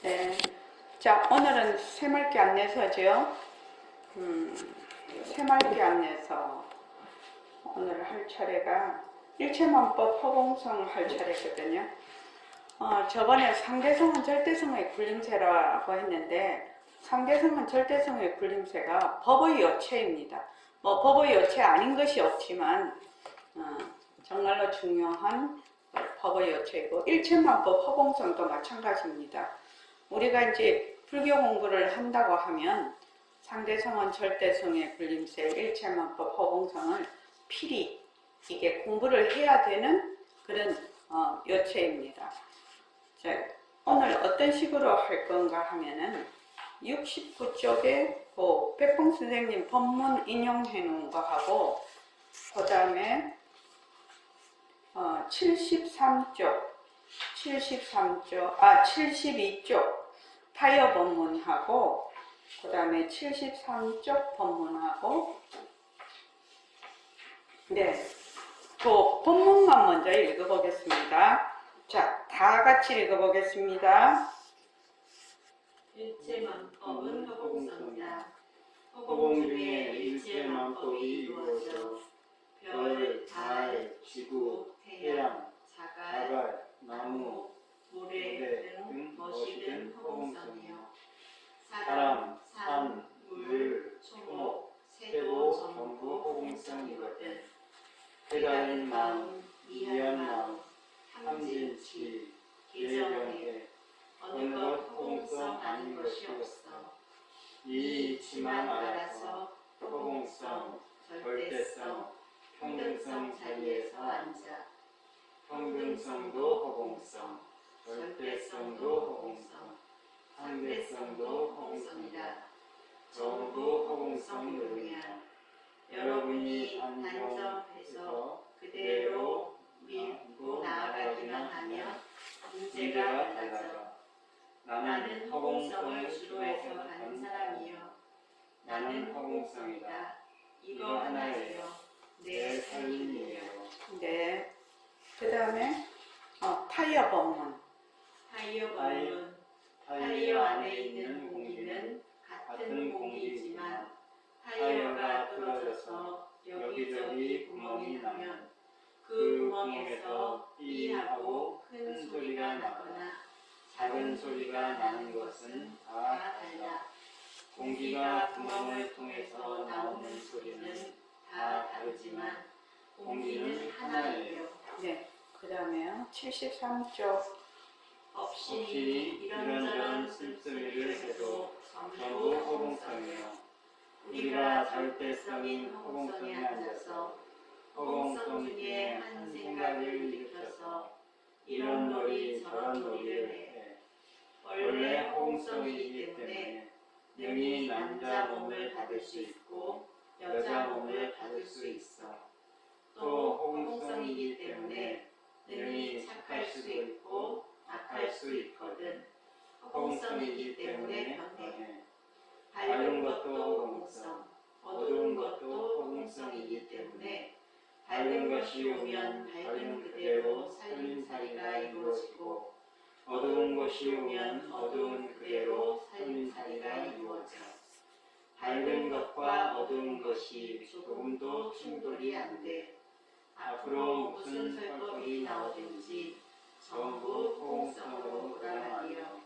네. 자, 오늘은 새말기 안내서죠. 새말기 안내서. 오늘 할 차례가 일체만법 허공성 할 차례거든요. 저번에 상대성은 절대성의 굴림체라고 했는데, 상대성은 절대성의 굴림체가 법의 여체입니다. 뭐 법의 여체 아닌 것이 없지만 정말로 중요한 법의 여체이고, 일체만법 허공성도 마찬가지입니다. 우리가 이제 불교 공부를 한다고 하면 상대성은 절대성의 굴림체, 일체만법 허공성을 필히 이게 공부를 해야 되는 그런 여체입니다. 자, 오늘 어떤 식으로 할 건가 하면은 69쪽에 그 백봉 선생님 법문 인용해 놓은 거 하고, 그 다음에 72쪽 타이어 법문하고, 그 다음에 73쪽 법문하고, 네, 그 법문만 먼저 읽어보겠습니다. 자, 다 같이 읽어보겠습니다. 일체만법은 허공성이다. 허공 중에 일체만법이 이루어져 별, 달, 지구, 태양, 자갈, 나무, 모래 등 무엇이든 허공성이요. 사람, 산, 물, 초목, 새도 전부 허공성이거든. 깨달은 마음, 이해한 마음, 탐진치, 계정해 어느 것 허공성 아닌 것이 없어. 이 이치만 알아서 허공성, 절대성, 평등성 자리에서 앉아. 평등성도 허공성, 절대성도 허공성, 상대성도 허공성이다. 전부 허공성 요리야. 여러분이 단정해서 그대로 믿고 나아가기만 하면 문제가 달라져. 나는 허공성을 주로 해서 가는 사람이요. 나는 허공성이다. 이거 하나예요. 내 삶이에요. 네. 그 다음에 타이어 법문. 타이어 안에 있는 공기는 같은 공기이지만 타이어가 뚫어져서 여기저기 구멍이 나면 그 구멍에서 삐하고 큰 소리가 나거나 작은 소리가 나는 것은 다 달라. 공기가 구멍을 통해서 나오는 소리는 다 다르지만 공기는 하나예요. 네. 그 다음에요. 73쪽. 없이 이런저런 쓸쓸이를 해도 전부 허공성이요. 우리가 절대성인 허공성에 앉아서 허공성 중에 한 생각을 일으켜서 이런 놀이 저런 놀이를 해. 원래 허공성이기 때문에 능히 남자 몸을 받을 수 있고 여자 몸을 받을 수 있어. 또 허공성이기 때문에 능히 착할 수도 있고 악할 수 있거든. 허공성이기 때문에 변해. 밝은 것도 허공성, 어두운 것도 허공성이기 때문에 밝은 것이 오면 밝은 그대로 살림살이가 이루어지고 어두운 것이 오면 어두운 그대로 살림살이가 이루어져. 밝은 것과 어두운 것이 조금도 충돌이 안 돼. 앞으로 무슨 설법이 나오든지 전부 허공성으로 보라 말이요.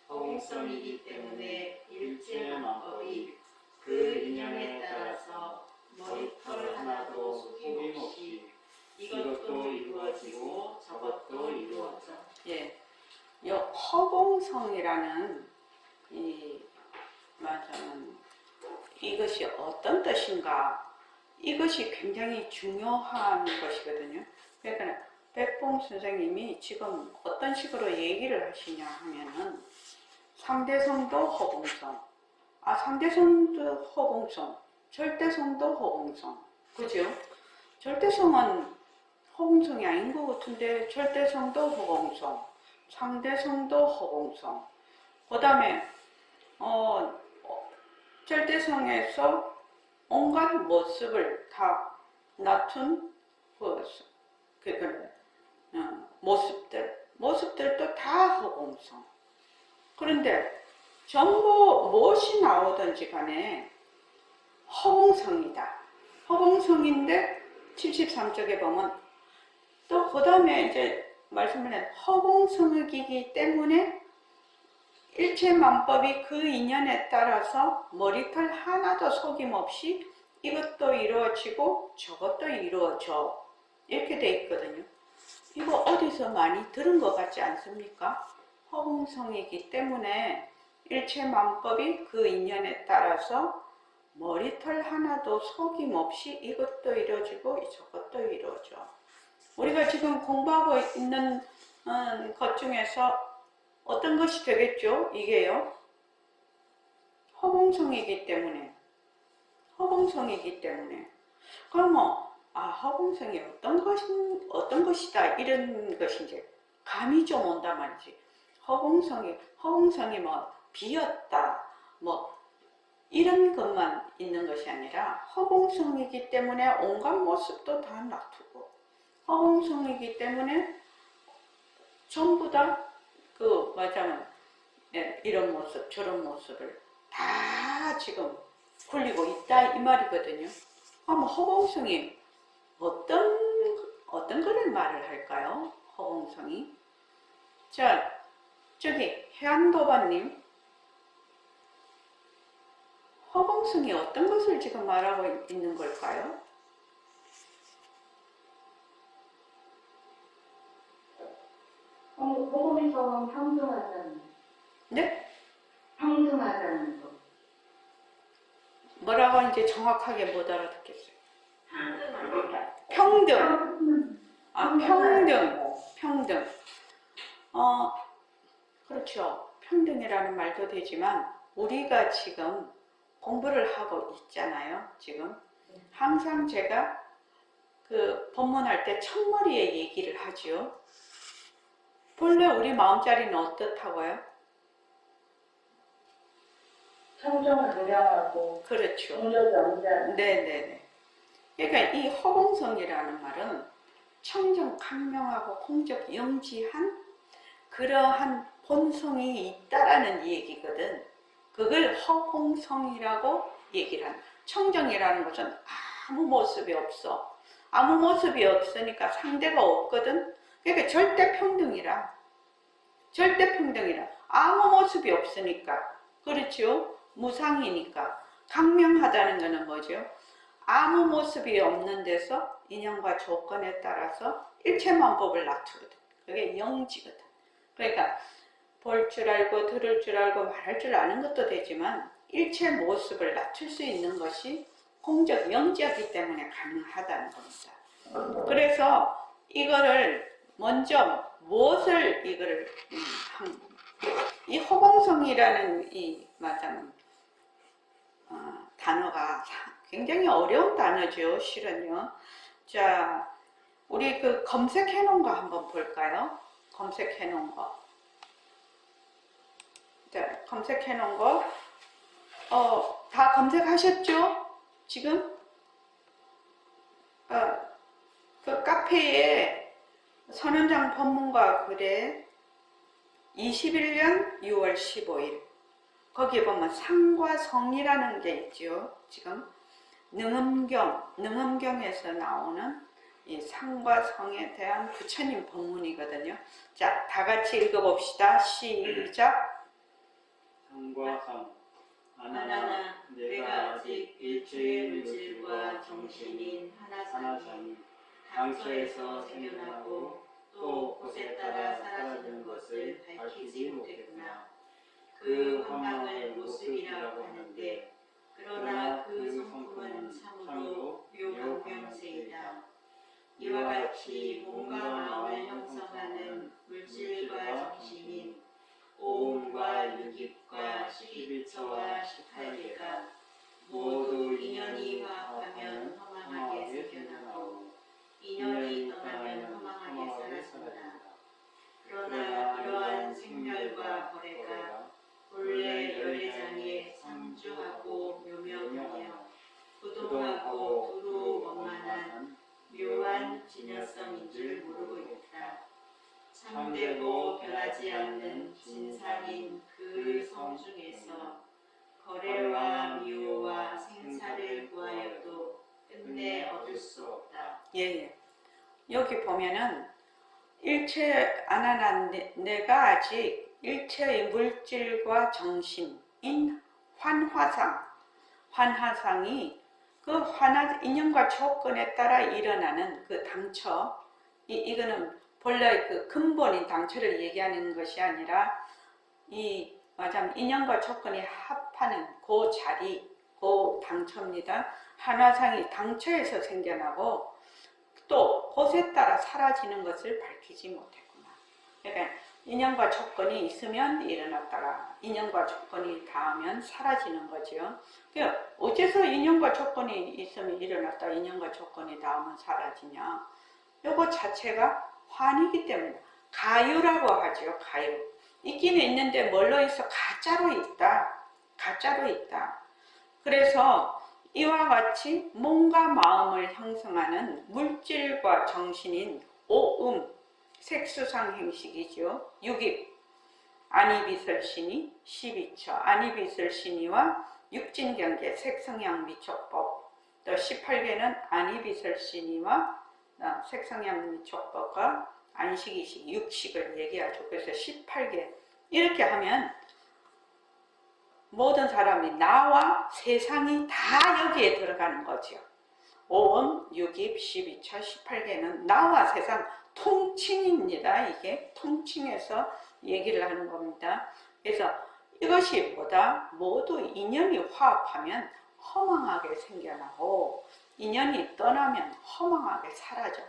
허공성이기 때문에 일체만법이 그 인연에 따라서 머리털 하나도 속임없이 이것도 이루어지고 저것도 이루어져. 예. 요 허공성이라는 말은 이것이 어떤 뜻인가? 이것이 굉장히 중요한 것이거든요. 그러니까 백봉 선생님이 지금 어떤 식으로 얘기를 하시냐 하면은 상대성도 허공성, 상대성도 허공성, 절대성도 허공성, 그죠? 절대성은 허공성이 아닌 것 같은데 절대성도 허공성, 상대성도 허공성. 그 다음에 절대성에서 온갖 모습을 다 나툰 모습들도 다 허공성. 그런데 전부 무엇이 나오든지 간에 허공성이다. 허공성인데 73쪽에 보면 또 그 다음에 이제 말씀을 해 허공성이기 때문에 일체만법이 그 인연에 따라서 머리털 하나도 속임없이 이것도 이루어지고 저것도 이루어져. 이렇게 돼 있거든요. 이거 어디서 많이 들은 것 같지 않습니까? 허공성이기 때문에 일체만법이 그 인연에 따라서 머리털 하나도 속임없이 이것도 이루어지고 저것도 이루어져. 우리가 지금 공부하고 있는 것 중에서 어떤 것이 되겠죠? 이게요. 허공성이기 때문에. 허공성이기 때문에. 그러면 허공성이 어떤 것이다 이런 것이 이제 감이 좀 온단 말이지. 허공성이 뭐 비었다 뭐 이런 것만 있는 것이 아니라 허공성이기 때문에 온갖 모습도 다 놔두고 허공성이기 때문에 전부 다 말하자면 이런 모습 저런 모습을 다 지금 굴리고 있다 이 말이거든요. 그럼 허공성이 어떤 거를 말을 할까요? 허공성이. 자, 저기 해안도반님, 허공성이 어떤 것을 지금 말하고 있는 걸까요? 허공에서 평등하다는. 네? 평등하다는 거. 뭐라고 이제 정확하게 못 알아듣겠어요. 평등. 평등. 그렇죠. 평등이라는 말도 되지만 우리가 지금 공부를 하고 있잖아요. 지금 항상 제가 그 법문할 때 첫머리에 얘기를 하죠. 본래 우리 마음자리는 어떻다고요? 청정 분명하고. 그렇죠. 공적 영장. 네네네. 그러니까 이 허공성이라는 말은 청정 강명하고 공적 영지한 그러한 본성이 있다라는 얘기거든. 그걸 허공성이라고 얘기를 하는. 청정이라는 것은 아무 모습이 없어. 아무 모습이 없으니까 상대가 없거든. 그러니까 절대평등이라. 절대평등이라. 아무 모습이 없으니까. 그렇죠? 무상이니까. 강명하다는 것은 뭐죠? 아무 모습이 없는 데서 인연과 조건에 따라서 일체만법을 놔두거든. 그게 영지거든. 그러니까 볼 줄 알고 들을 줄 알고 말할 줄 아는 것도 되지만 일체 모습을 낮출 수 있는 것이 공적 영지이기 때문에 가능하다는 겁니다. 그래서 이거를 먼저 무엇을 이 허공성이라는 이 말하자면 단어가 굉장히 어려운 단어죠. 실은요. 자, 우리 그 검색해 놓은 거 한번 볼까요? 검색해 놓은 거. 자, 검색해 놓은 거. 다 검색하셨죠? 지금? 그 카페에 선원장 법문과 글에 21년 6월 15일 거기에 보면 상과 성이라는 게 있죠. 지금 능엄경에서 나오는 이 상과 성에 대한 부처님 법문이거든요. 자, 다 같이 읽어봅시다. 시작. 상과 성. 하나나 내가 아직 일체의 물질과 정신인 하나삼이 당초에서 생겨나고 또 곳에 따라 사라지는 것을 밝히지 못했구나. 그 황망을 모습이라고 하는데 그러나 그 성품은 참으로 묘광명세이다. 이와 같이 몸과 마음을 형성하는 물질과 정신인 오음과 유깁과 12처와 18개가 모두 인연이 화합하면 허망하게 생겨나고 인연이 떠나면 허망하게 사라진다. 그러나 이러한 생멸과 거래가 본래 열애장에 상주하고 묘명하며 부동하고 두루 원만한 묘한 진여성인 줄 모르고 있다. 참되고 변하지 않는 거래와 미호와 생사를 구하여도 끝내 얻을 수 없다. 예. 여기 보면은 일체 아나난 내가 아직 일체의 물질과 정신인 환화상이 그 인연과 조건에 따라 일어나는 그 당처, 이거는 본래 그 근본인 당처를 얘기하는 것이 아니라 말하자면 인연과 조건이 합하는 그 자리, 그 당처입니다. 환화상이 당처에서 생겨나고 또 곳에 따라 사라지는 것을 밝히지 못했구나. 그러니까 인연과 조건이 있으면 일어났다가 인연과 조건이 닿으면 사라지는 거죠. 그러니까 어째서 인연과 조건이 있으면 일어났다, 인연과 조건이 닿으면 사라지냐? 이거 자체가 환이기 때문에 가유라고 하죠. 가유. 있기는 있는데 뭘로 있어? 가짜로 있다. 가짜로 있다. 그래서 이와 같이 몸과 마음을 형성하는 물질과 정신인 오음, 색수상 행식이죠. 6입, 안이비설신이 12처, 안이비설신이와 육진경계, 색성향미촉법, 또 18개는 안이비설신이와 색성향미촉법과 안식이식, 육식을 얘기하죠. 그래서 18개. 이렇게 하면 모든 사람이 나와 세상이 다 여기에 들어가는 거죠. 5음, 6입, 12처, 18개는 나와 세상 통칭입니다. 이게 통칭해서 얘기를 하는 겁니다. 그래서 이것이 모두 인연이 화합하면 허망하게 생겨나고 인연이 떠나면 허망하게 사라져.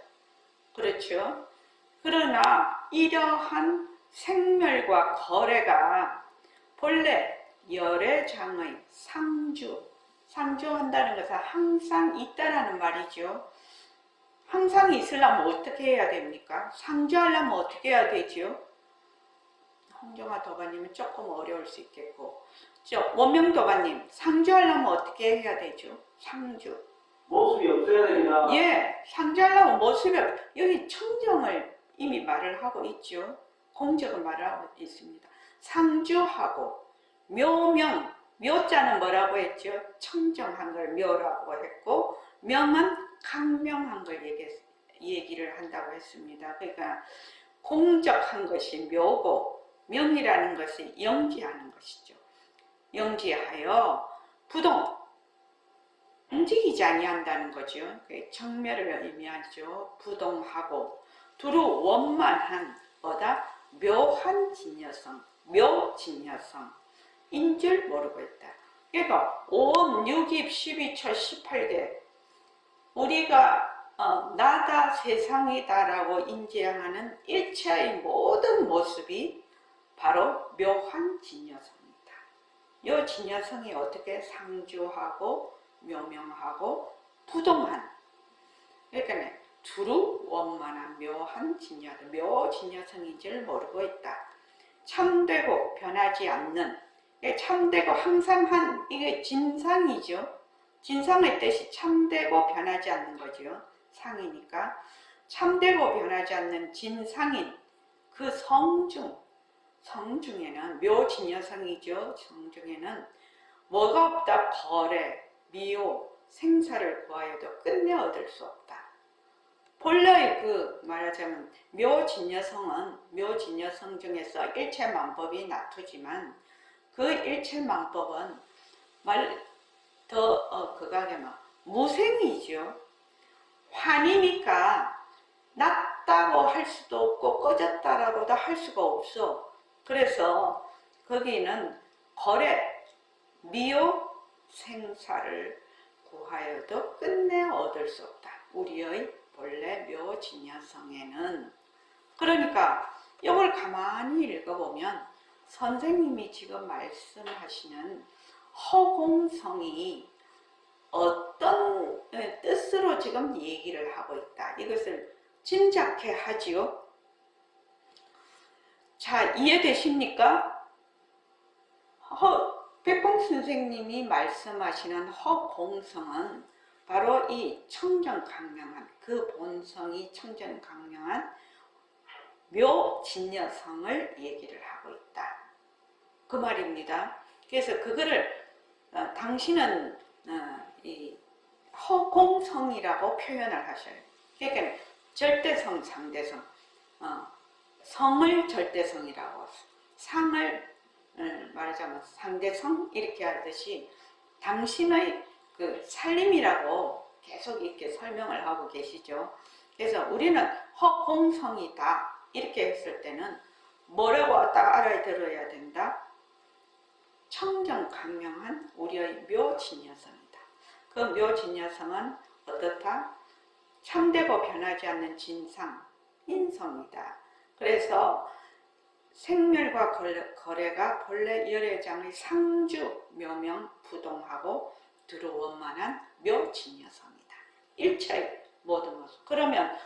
그렇죠? 그러나 이러한 생멸과 거래가 본래 열애장의 상주한다는 것은 항상 있다라는 말이죠. 항상 있으려면 어떻게 해야 됩니까? 상주하려면 어떻게 해야 되죠? 홍정아 도가님은 조금 어려울 수 있겠고, 원명도가님, 상주하려면 어떻게 해야 되죠? 상주. 모습이 없어야 됩니다. 예, 상주하려면 모습이, 여기 청정을 이미 말을 하고 있죠. 공적을 말을 하고 있습니다. 상주하고, 묘명, 묘자는 뭐라고 했죠? 청정한 걸 묘라고 했고, 명은 강명한 걸 얘기를 한다고 했습니다. 그러니까 공적한 것이 묘고, 명이라는 것이 영지하는 것이죠. 영지하여 부동, 움직이지 아니한다는 거죠. 청멸을 의미하죠. 부동하고 두루 원만한 묘한 진여성, 묘진여성 인줄 모르고 있다. 그러니까 5음, 6입, 12처, 18개 우리가 나다 세상이다 라고 인지하는 일체의 모든 모습이 바로 묘한 진여성입니다. 이 진여성이 어떻게 상주하고 묘명하고 부동한, 그러니까 두루 원만한 묘한 진여성, 묘진여성인지를 모르고 있다. 참되고 변하지 않는, 참되고 항상 한, 이게 진상이죠. 진상의 뜻이 참되고 변하지 않는 거죠. 상이니까 참되고 변하지 않는 진상인 그 성중에는 묘진여성이죠. 성중에는 뭐가 없다? 거래, 미호, 생사를 구하여도 끝내 얻을 수 없다. 본래의 말하자면 묘진여성은 묘진여성 중에서 일체만법이 나투지만 그 일체만법은 무생이죠. 환이니까 낮다고 할 수도 없고 꺼졌다라고도 할 수가 없어. 그래서 거기는 거래, 미호, 생사를 구하여도 끝내 얻을 수 없다. 우리의 본래 묘진여성에는. 그러니까 이걸 가만히 읽어보면 선생님이 지금 말씀하시는 허공성이 어떤 뜻으로 지금 얘기를 하고 있다. 이것을 짐작해 하지요. 자, 이해되십니까? 백봉 선생님이 말씀하시는 허공성은 바로 이 청정강명한, 그 본성이 청정강명한 묘진여성을 얘기를 하고 있다. 그 말입니다. 그래서 그거를 당신은 이 허공성이라고 표현을 하셔요. 그러니까 절대성, 상대성, 성을 절대성이라고, 상을 말하자면 상대성 이렇게 하듯이 당신의 그 살림이라고 계속 이렇게 설명을 하고 계시죠. 그래서 우리는 허공성이다 이렇게 했을 때는 뭐라고 딱 알아들어야 된다? 청정강명한 우리의 묘진여성이다. 그 묘진여성은 어떻다? 참되고 변하지 않는 진상, 인성이다. 그래서 생멸과 거래가 본래 열애장의 상주 묘명 부동하고 들어원만한 묘진여성이다. 일체의 모든 모습. 그러면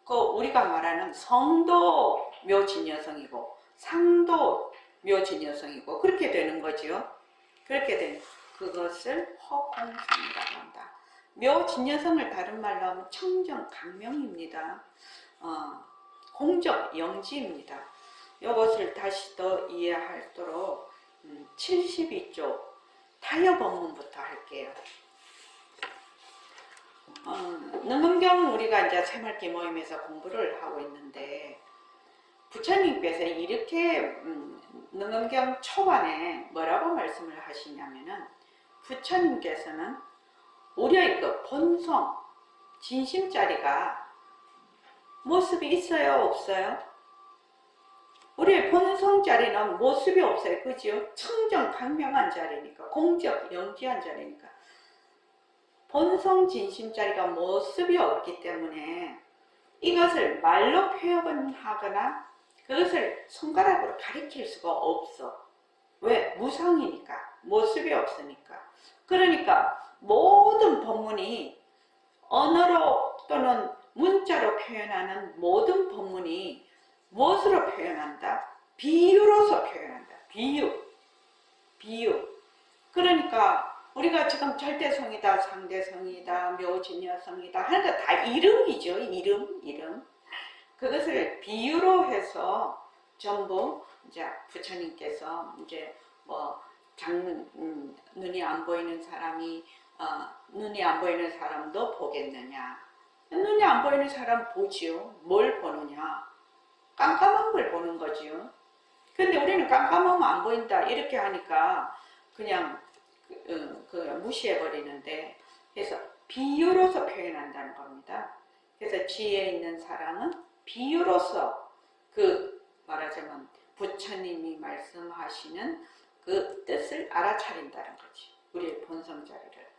그 우리가 말하는 성도 묘진여성이고 상도 묘진여성이고 그렇게 되는 거죠. 그렇게 되는 그것을 허공성이라고 한다. 묘진여성을 다른 말로 하면 청정강명입니다. 공적 영지입니다. 이것을 다시 더 이해하도록 72쪽 타협법문부터 할게요. 능엄경 우리가 이제 새말기 모임에서 공부를 하고 있는데 부처님께서 이렇게 능엄경 초반에 뭐라고 말씀을 하시냐면은 부처님께서는 우리의 그 본성, 진심자리가 모습이 있어요, 없어요? 우리의 본성 자리는 모습이 없어요. 그죠? 청정강명한 자리니까, 공적, 영지한 자리니까. 본성 진심 자리가 모습이 없기 때문에 이것을 말로 표현하거나 그것을 손가락으로 가리킬 수가 없어. 왜? 무상이니까. 모습이 없으니까. 그러니까 모든 법문이 언어로 또는 문자로 표현하는 모든 법문이 무엇으로 표현한다? 비유로서 표현한다. 비유. 그러니까 우리가 지금 절대성이다, 상대성이다, 묘진여성이다 하는 거 다 이름이죠. 이름. 그것을 비유로 해서 전부 이제 부처님께서 이제 뭐 눈이 안 보이는 사람이 눈이 안 보이는 사람도 보겠느냐? 눈이 안 보이는 사람 보지요. 뭘 보느냐? 깜깜한 걸 보는 거지요. 근데 우리는 깜깜하면 안 보인다 이렇게 하니까 그냥 무시해 버리는데, 그래서 비유로서 표현한다는 겁니다. 그래서 지혜 있는 사람은 비유로서 그 말하자면 부처님이 말씀하시는 그 뜻을 알아차린다는 거지. 우리의 본성 자리를.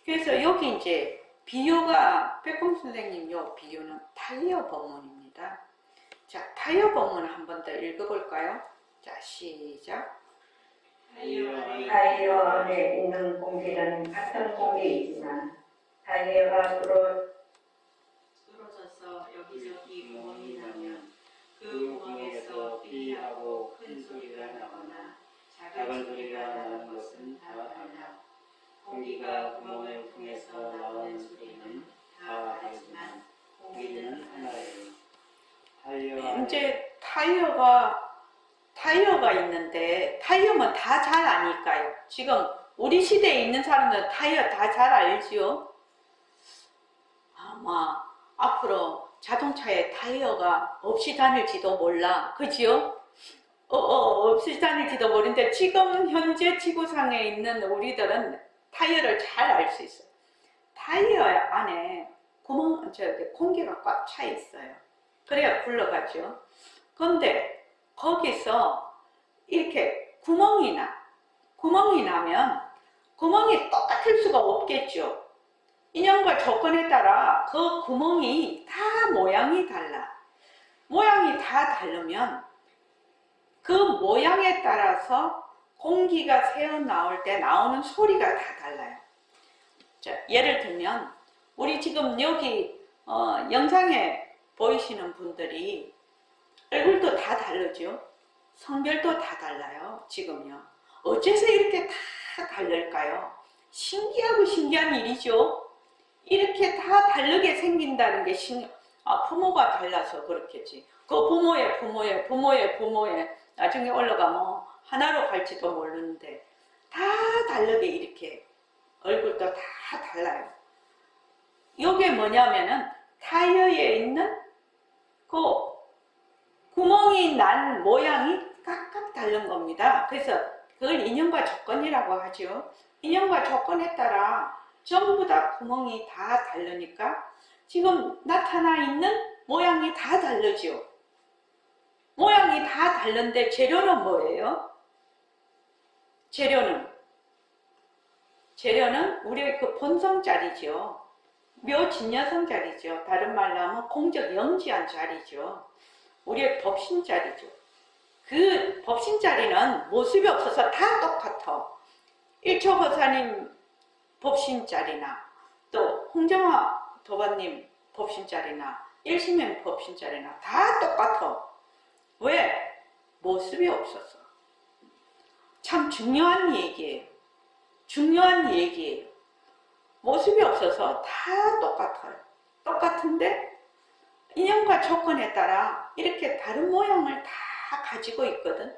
그래서 여기 이제 비유가 백공 선생님 요 비유는 타이어 법문입니다. 자, 타이어 법문 한 번 더 읽어볼까요? 자, 시작. 타이어 안에 있는 공기는 같은 공기이지만 타이어가 뚫어져서 여기저기 구멍이 나면 그 구멍에서 삐하고 큰 소리가 나거나 작은 소리가 나는 것은 다 달라. 공기가 구멍을 통해서 나오는 소리는 다 다르지만 공기는 하나예요. 이제 타이어가 있는데 타이어면 다 잘 아니까요. 지금 우리 시대에 있는 사람들은 타이어 다 잘 알지요. 아마 앞으로 자동차에 타이어가 없이 다닐지도 몰라. 그지요? 없이 다닐지도 모르는데 지금 현재 지구상에 있는 우리들은 타이어를 잘 알 수 있어요. 타이어 안에 공기가 꽉 차 있어요. 그래야 굴러가죠. 그런데 거기서 이렇게 구멍이 나면 구멍이 똑같을 수가 없겠죠. 인연과 조건에 따라 그 구멍이 다 모양이 달라. 모양이 다 다르면 그 모양에 따라서 공기가 새어나올 때 나오는 소리가 다 달라요. 자, 예를 들면 우리 지금 여기 영상에 보이시는 분들이 얼굴도 다 다르죠. 성별도 다 달라요. 지금요. 어째서 이렇게 다 다를까요? 신기하고 신기한 일이죠. 이렇게 다 다르게 생긴다는 게 부모가 달라서 그렇겠지. 그 부모의 나중에 올라가면 하나로 갈지도 모르는데 다 다르게 이렇게 얼굴도 다 달라요. 이게 뭐냐면은 타이어에 있는 그 구멍이 난 모양이 각각 다른 겁니다. 그래서 그걸 인연과 조건이라고 하죠. 인연과 조건에 따라 전부 다 구멍이 다 다르니까 지금 나타나 있는 모양이 다 다르죠. 모양이 다 다른데 재료는 뭐예요? 재료는 우리의 그 본성자리죠. 묘진여성자리죠. 다른 말로 하면 공적영지한 자리죠. 우리의 법신자리죠. 그 법신자리는 모습이 없어서 다 똑같아. 일초보사님 법신자리나 또 홍정화 도반님 법신자리나 일심행 법신자리나 다 똑같아. 왜? 모습이 없어서. 참 중요한 얘기예요. 중요한 얘기예요. 모습이 없어서 다 똑같아요. 똑같은데 인연과 조건에 따라 이렇게 다른 모양을 다 가지고 있거든.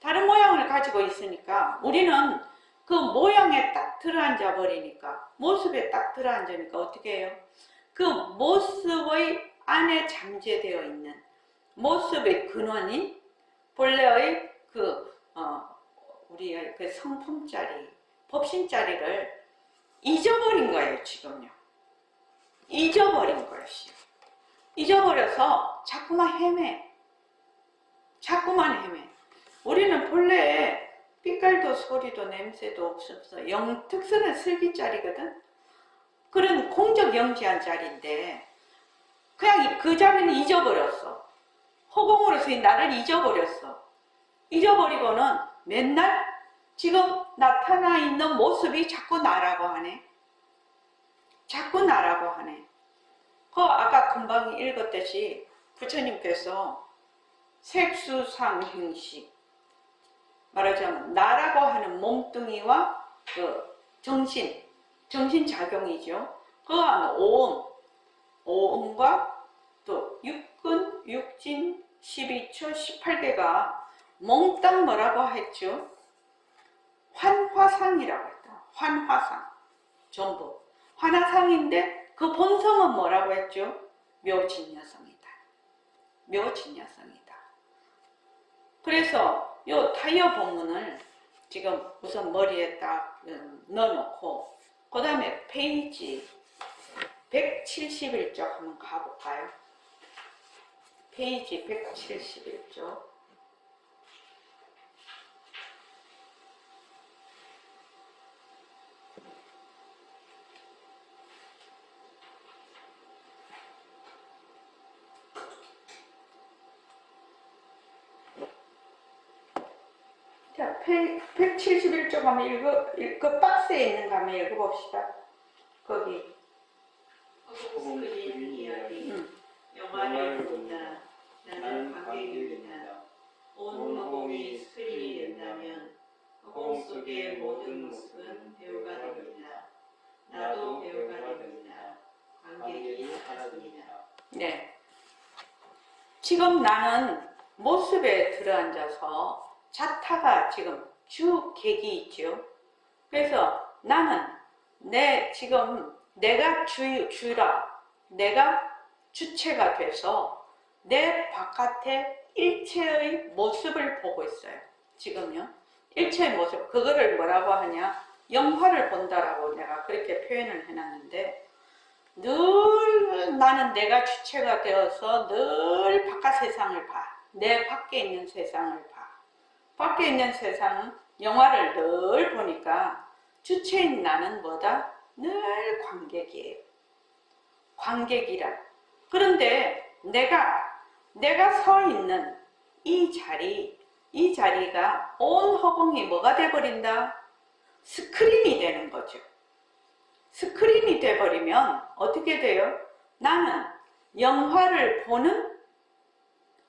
다른 모양을 가지고 있으니까 우리는 그 모양에 딱 들어앉아 버리니까, 모습에 딱 들어앉으니까 어떻게 해요? 그 모습의 안에 잠재되어 있는 모습의 근원인 본래의 우리의 그 성품자리, 법신자리를 잊어버린 거예요, 지금요. 잊어버린 것이요. 잊어버려서 자꾸만 헤매. 자꾸만 헤매. 우리는 본래 빛깔도 소리도 냄새도 없어서 영특선은 슬기자리거든. 그런 공적영지한 자리인데 그냥 그 자리는 잊어버렸어. 허공으로서의 나를 잊어버렸어. 잊어버리고는 맨날 지금 나타나 있는 모습이 자꾸 나라고 하네. 자꾸 나라고 하네. 아까 금방 읽었듯이 부처님께서 색수상행식, 말하자면 나라고 하는 몸뚱이와 그 정신작용이죠. 그 안 오음과 또 육근, 육진, 12처, 18개가 몽땅 뭐라고 했죠? 환화상이라고 했다. 환화상. 전부. 환화상인데 그 본성은 뭐라고 했죠? 묘진여성이다. 묘진여성이다. 그래서 요 타이어 본문을 지금 우선 머리에 딱 넣어놓고 그 다음에 페이지 171쪽 한번 가볼까요? 페이지 171쪽. 자, 171쪽 한번 그 박스에 있는 거 한번 읽어봅시다. 거기. 허공스크린 이야기. 영화를 본다. 나는 관객입니다. 온 허공이 스크린이 된다면 허공 속의 모든 모습은 배우가 됩니다. 나도 배우가 됩니다. 관객이 하나입니다. 네. 지금 나는 모습에 들어앉아서 자타가 지금 주객이 있죠. 그래서 나는 내가 주라, 내가 주체가 돼서 내 바깥에 일체의 모습을 보고 있어요. 지금요. 일체의 모습, 그거를 뭐라고 하냐? 영화를 본다라고 내가 그렇게 표현을 해놨는데 늘 나는 내가 주체가 되어서 늘 바깥 세상을 봐. 내 밖에 있는 세상을 봐. 밖에 있는 세상은 영화를 늘 보니까 주체인 나는 뭐다? 늘 관객이에요. 관객이라. 그런데 내가 서 있는 이 자리가 온 허공이 뭐가 돼버린다? 스크린이 되는 거죠. 스크린이 돼버리면 어떻게 돼요? 나는 영화를 보는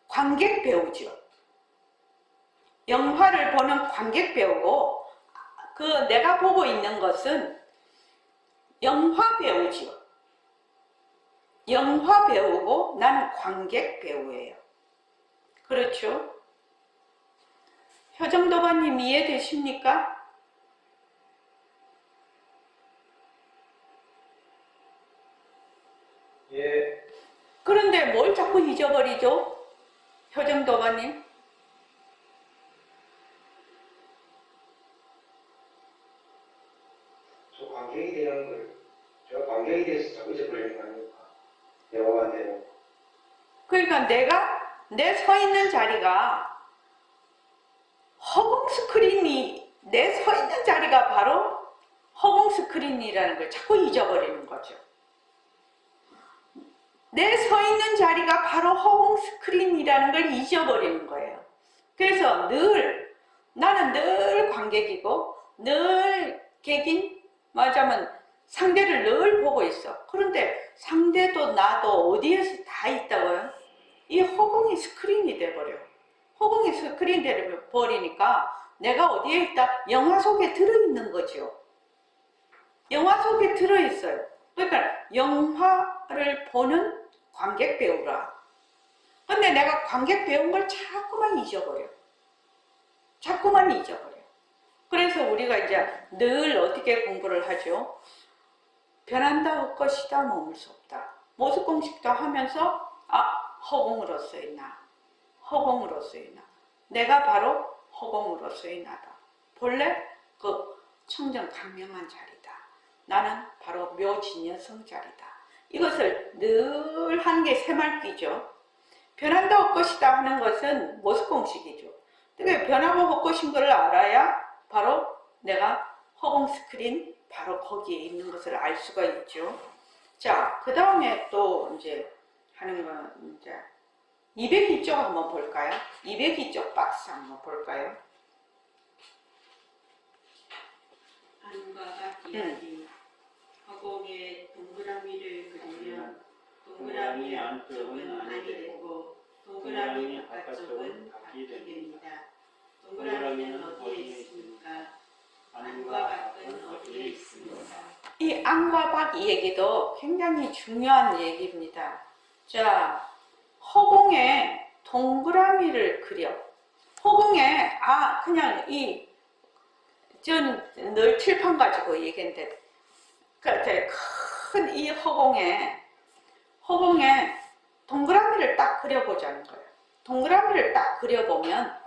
관객 배우죠. 영화를 보는 관객 배우고 그 내가 보고 있는 것은 영화 배우죠. 영화 배우고 나는 관객 배우예요. 그렇죠? 효정도반님 이해되십니까? 자꾸 잊어버리죠? 효정도마님. 저 관객이 되는 걸, 제가 관객이 돼서 자꾸 잊어버리는 거 아닙니까? 영화가 되는. 그러니까 내 서 있는 자리가 허공 스크린이, 내 서 있는 자리가 바로 허공 스크린이라는 걸 자꾸 잊어버리는 거죠. 내 서 있는 자리가 바로 허공 스크린이라는 걸 잊어버리는 거예요. 그래서 나는 늘 관객이고 늘 객인, 말하자면 상대를 늘 보고 있어. 그런데 상대도 나도 어디에서 다 있다고요? 이 허공이 스크린이 돼버려. 허공이 스크린이 돼버리니까 내가 어디에 있다? 영화 속에 들어있는 거죠. 영화 속에 들어있어요. 그러니까 영화를 보는 관객 배우라. 근데 내가 관객 배운 걸 자꾸만 잊어버려. 자꾸만 잊어버려. 그래서 우리가 이제 늘 어떻게 공부를 하죠? 변한다 할 것이다, 머물 수 없다. 모습 공식도 하면서 허공으로서의 나, 허공으로서의 나. 내가 바로 허공으로서의 나다. 본래 그 청정 강명한 자리다. 나는 바로 묘진여성 자리다. 이것을 늘 하는 게 새말귀죠. 변한다 할 것이다 하는 것은 모습 공식이죠. 그러니까 변하고 할 것인 걸 알아야 바로 내가 허공 스크린 바로 거기에 있는 것을 알 수가 있죠. 자, 그 다음에 또 이제 하는 건 이제 202쪽 한번 볼까요? 202쪽 박스 한번 볼까요? 안과 밖 이야기. 허공에 동그라미를 그리면 동그라미 안쪽은 안이 되고 동그라미 바깥쪽은 밖이 됩니다. 동그라미는 어디에 있습니까? 안과 밖은 어디에 있습니까? 이 안과 밖 이 얘기도 굉장히 중요한 얘기입니다. 자, 허공에 동그라미를 그려. 허공에 그냥 저는 늘 칠판 가지고 얘기했는데 큰 이 허공에 동그라미를 딱 그려보자는 거예요. 동그라미를 딱 그려보면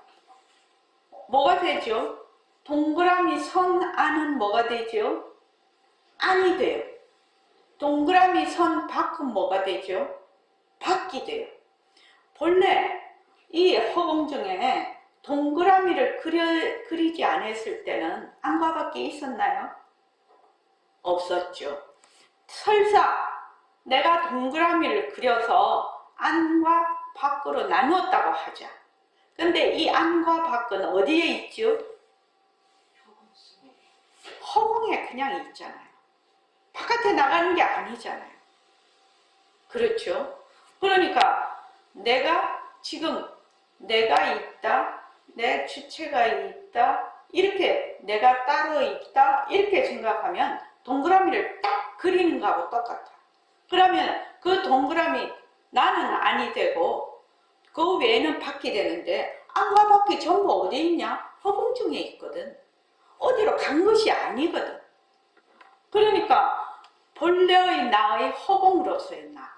뭐가 되죠? 동그라미 선 안은 뭐가 되죠? 안이 돼요. 동그라미 선 밖은 뭐가 되죠? 밖이 돼요. 본래 이 허공 중에 동그라미를 그리지 않았을 때는 안과 밖이 있었나요? 없었죠. 설사 내가 동그라미를 그려서 안과 밖으로 나누었다고 하자. 근데 이 안과 밖은 어디에 있죠? 허공에 그냥 있잖아요. 바깥에 나가는 게 아니잖아요. 그렇죠? 그러니까 내가 있다, 내 주체가 있다, 이렇게 내가 따로 있다, 이렇게 생각하면 동그라미를 딱 그리는 거하고 똑같아. 그러면 그 동그라미 나는 안이 되고 그 외에는 밖이 되는데 안과 밖이 전부 어디 있냐? 허공 중에 있거든. 어디로 간 것이 아니거든. 그러니까 본래의 나의 허공으로서의 나,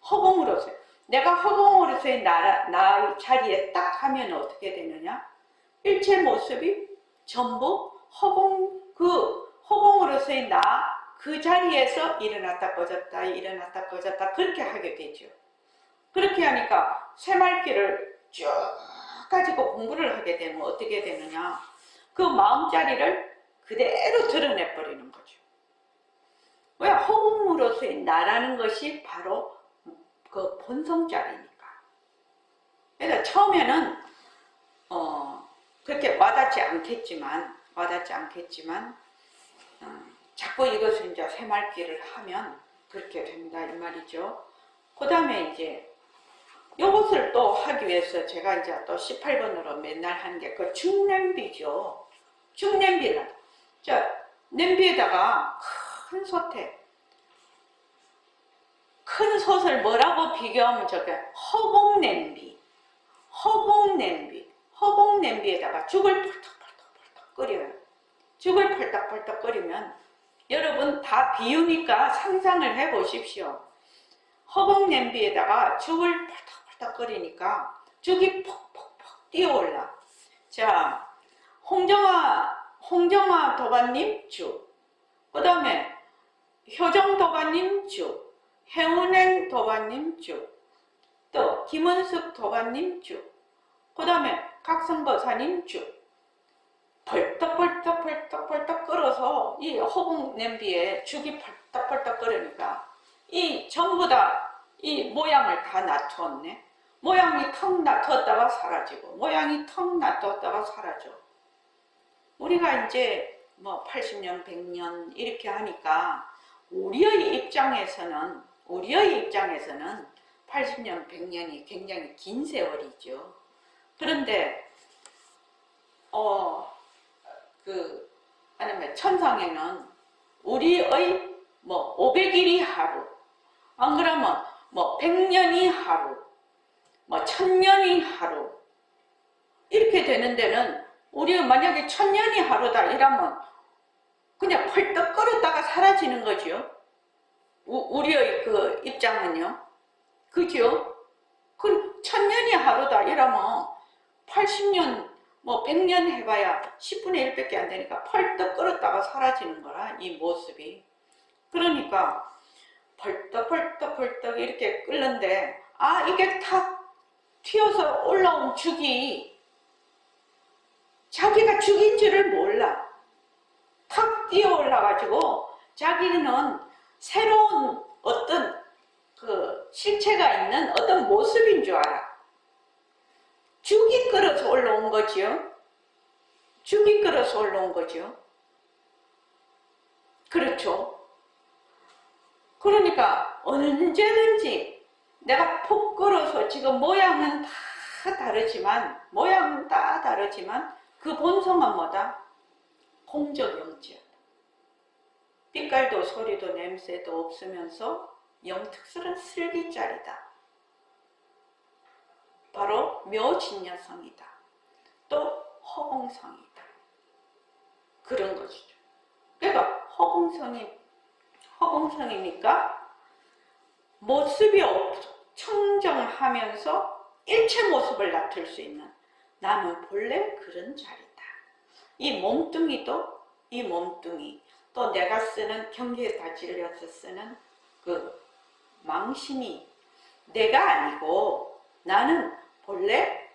허공으로서의 내가 허공으로서의 나의 자리에 딱 하면 어떻게 되느냐? 일체 모습이 전부 허공으로서의 나, 그 자리에서 일어났다 꺼졌다 일어났다 꺼졌다 그렇게 하게 되죠. 그렇게 하니까 새말귀를 쭉 가지고 공부를 하게 되면 어떻게 되느냐? 그 마음자리를 그대로 드러내버리는 거죠. 왜? 허공으로서의 나라는 것이 바로 그 본성자리니까. 그래서 처음에는 그렇게 와닿지 않겠지만 자꾸 이것을 이제 새말귀를 하면 그렇게 된다 이 말이죠. 그 다음에 이제 이것을 또 하기 위해서 제가 이제 또 18번으로 맨날 하는 게 그 중냄비죠. 중냄비를. 자, 냄비에다가 큰 솥에 큰 솥을 뭐라고 비교하면 저게 허공냄비에다가 죽을 펄떡펄떡 끓여요. 죽을 펄떡펄떡 끓이면 여러분 다 비유니까 상상을 해 보십시오. 허공 냄비에다가 죽을 팔딱팔딱 끓이니까 죽이 퍽퍽퍽 뛰어올라. 자, 홍정아 도반님 죽, 그 다음에 효정 도반님 죽, 해운행 도반님 죽, 또 김은숙 도반님 죽, 그 다음에 각성버사님 죽. 벌떡벌떡 끓어서 이 허공 냄비에 죽이 벌떡벌떡 끓으니까 이 전부 다 이 모양을 다 낮췄네. 모양이 턱 낮췄다가 사라지고 모양이 턱 낮췄다가 사라져. 우리가 이제 뭐 80년, 100년 이렇게 하니까 우리의 입장에서는 80년, 100년이 굉장히 긴 세월이죠. 그런데 아니면 천상에는 우리의 뭐 500일이 하루, 안 그러면 뭐 100년이 하루, 뭐 1000년이 하루 이렇게 되는 데는 우리 만약에 1000년이 하루다 이러면 그냥 펄떡 끓었다가 사라지는 거죠. 우리의 그 입장은요. 그죠? 그 1000년이 하루다 이러면 80년 뭐 100년 해봐야 10분의 1밖에 안 되니까 펄떡 끓었다가 사라지는 거라 이 모습이. 그러니까 벌떡 이렇게 끓는데 이게 탁 튀어서 올라온 죽이 자기가 죽인 줄을 몰라. 탁 뛰어 올라가지고 자기는 새로운 어떤 그 실체가 있는 어떤 모습인 줄 알아. 죽이 끓어서 올라온 거지요. 죽이 끓어서 올라온 거죠. 그렇죠. 그러니까 언제든지 내가 푹 끓어서 지금 모양은 다 다르지만 그 본성은 뭐다? 공적영지야. 빛깔도 소리도 냄새도 없으면서 영특스런 슬기짜리다. 바로 묘진여성이다. 또 허공성이다. 그런 것이죠. 그러니까 허공성이니까 모습이 청정하면서 일체 모습을 나타낼 수 있는 나는 본래 그런 자리다. 이 몸뚱이 또 내가 쓰는 경계에 다 질려서 쓰는 그 망신이 내가 아니고 나는 본래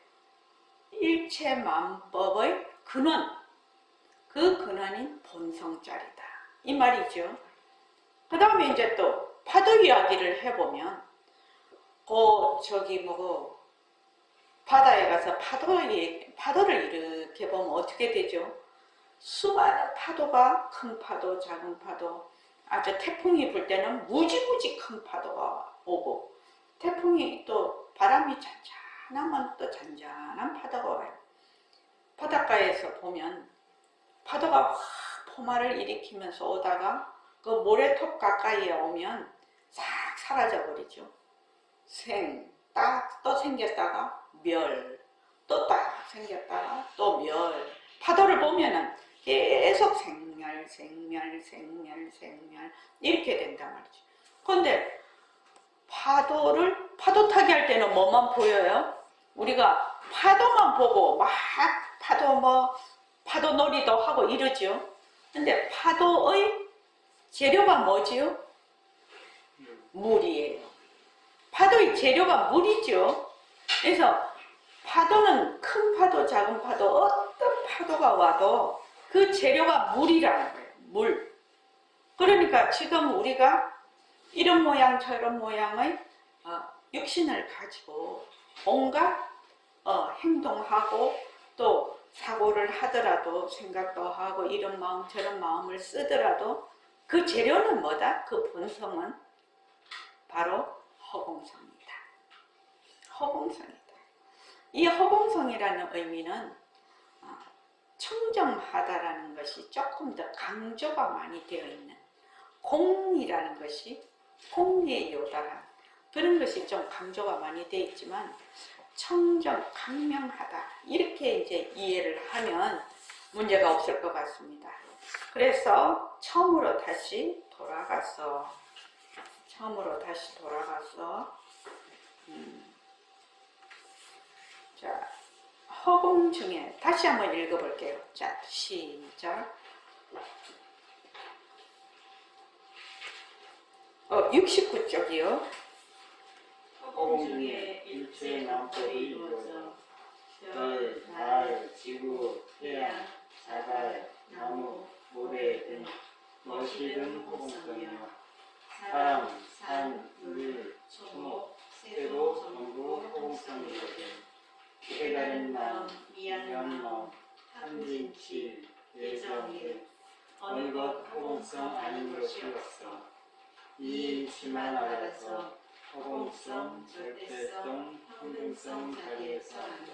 일체 만법의 근원, 그 근원인 본성짜리다. 이 말이죠. 그 다음에 이제 또 파도 이야기를 해보면 바다에 가서 파도를 이렇게 보면 어떻게 되죠? 수많은 파도가 큰 파도, 작은 파도, 아주 태풍이 불 때는 무지무지 큰 파도가 오고 태풍이 또 바람이 잔잔하면 또 잔잔한 파도가 와요. 바닷가에서 보면 파도가 확 포마를 일으키면서 오다가 그 모래톱 가까이에 오면 싹 사라져 버리죠. 딱 또 생겼다가 멸, 또 딱 생겼다가 또 멸. 파도를 보면은 계속 생멸 이렇게 된단 말이죠. 그런데 파도 타기 할 때는 뭐만 보여요? 우리가 파도만 보고 막 파도 놀이도 하고 이러죠. 근데 파도의 재료가 뭐지요? 물이에요. 파도의 재료가 물이죠. 그래서 파도는 큰 파도, 작은 파도, 어떤 파도가 와도 그 재료가 물이라는 거예요. 물. 그러니까 지금 우리가 이런 모양 저런 모양의 육신을 가지고 온갖 행동하고 또 사고를 하더라도 생각도 하고 이런 마음 저런 마음을 쓰더라도 그 재료는 뭐다? 그 본성은 바로 허공성이다. 허공성이다. 이 허공성이라는 의미는 청정하다라는 것이 조금 더 강조가 많이 되어 있는 공이라는 것이 공리에 요달한 그런 것이 좀 강조가 많이 되어 있지만 청정, 강명하다 이렇게 이제 이해를 하면 문제가 없을 것 같습니다. 그래서 처음으로 다시 돌아가서 처음으로 다시 돌아가서 자, 허공 중에 다시 한번 읽어볼게요. 자, 시작. 69쪽이요. 허공 중에 일체 만법이 이루어져 별, 달, 지구, 태양, 자갈, 나무, 모래 등 무엇이든 허공성이요 사람, 산, 물, 초목, 새도 전부 허공성이거든 깨달은 마음, 미안한 마음, 탐진치, 예정일 어느 것 허공성 아닌 것이 없어 이 일치만 알아서 허공성, 절대성, 평등성 자리에서 앉아